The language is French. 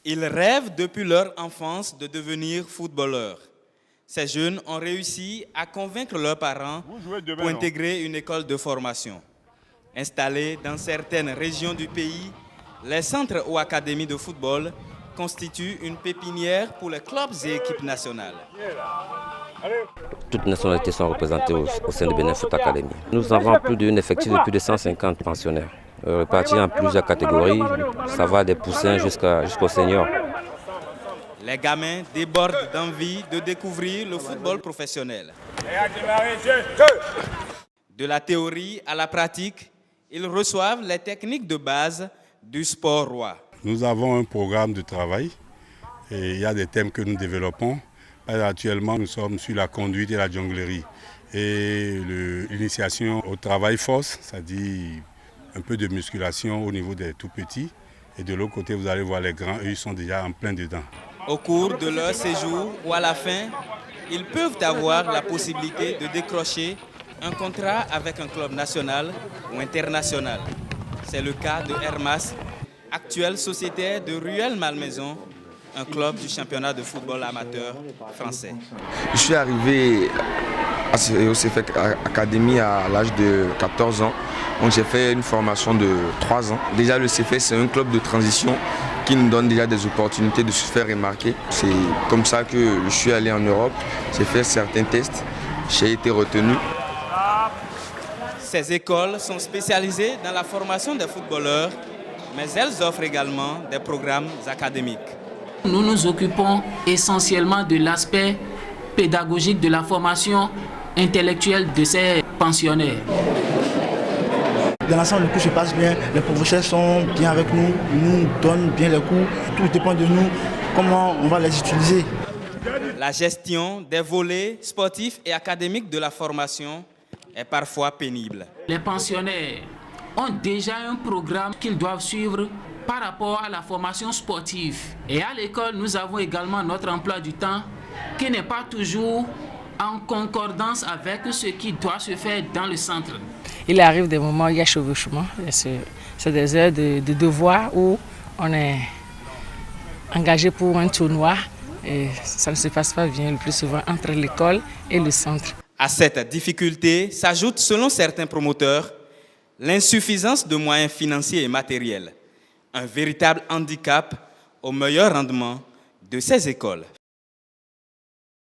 Ils rêvent depuis leur enfance de devenir footballeurs. Ces jeunes ont réussi à convaincre leurs parents pour intégrer une école de formation. Installés dans certaines régions du pays, les centres ou académies de football constituent une pépinière pour les clubs et équipes nationales. Toutes les nationalités sont représentées au sein de Benin Foot Academy. Nous avons plus d'un effectif de plus de 150 pensionnaires, répartis en plusieurs catégories. Ça va des poussins jusqu'aux seniors. Les gamins débordent d'envie de découvrir le football professionnel. De la théorie à la pratique, ils reçoivent les techniques de base du sport roi. Nous avons un programme de travail et il y a des thèmes que nous développons. Actuellement, nous sommes sur la conduite et la jonglerie et l'initiation au travail force, c'est-à-dire un peu de musculation au niveau des tout-petits. Et de l'autre côté, vous allez voir les grands, eux, ils sont déjà en plein dedans. Au cours de leur séjour ou à la fin, ils peuvent avoir la possibilité de décrocher un contrat avec un club national ou international. C'est le cas de Hermas, actuel sociétaire de Ruelle-Malmaison, un club du championnat de football amateur français. Je suis arrivé au CFEC Academy à l'âge de 14 ans. Donc j'ai fait une formation de 3 ans. Déjà le CFEC c'est un club de transition qui nous donne déjà des opportunités de se faire remarquer. C'est comme ça que je suis allé en Europe. J'ai fait certains tests. J'ai été retenu. Ces écoles sont spécialisées dans la formation des footballeurs, mais elles offrent également des programmes académiques. Nous nous occupons essentiellement de l'aspect pédagogique de la formation intellectuelle de ces pensionnaires. Dans l'ensemble, le cours se passe bien, les professeurs sont bien avec nous, nous donnent bien les cours. Tout dépend de nous, comment on va les utiliser. La gestion des volets sportifs et académiques de la formation est parfois pénible. Les pensionnaires ont déjà un programme qu'ils doivent suivre par rapport à la formation sportive. Et à l'école, nous avons également notre emploi du temps qui n'est pas toujours en concordance avec ce qui doit se faire dans le centre. Il arrive des moments où il y a chevauchement. C'est des heures de devoir où on est engagé pour un tournoi et ça ne se passe pas bien le plus souvent entre l'école et le centre. À cette difficulté s'ajoute, selon certains promoteurs, l'insuffisance de moyens financiers et matériels. Un véritable handicap au meilleur rendement de ces écoles.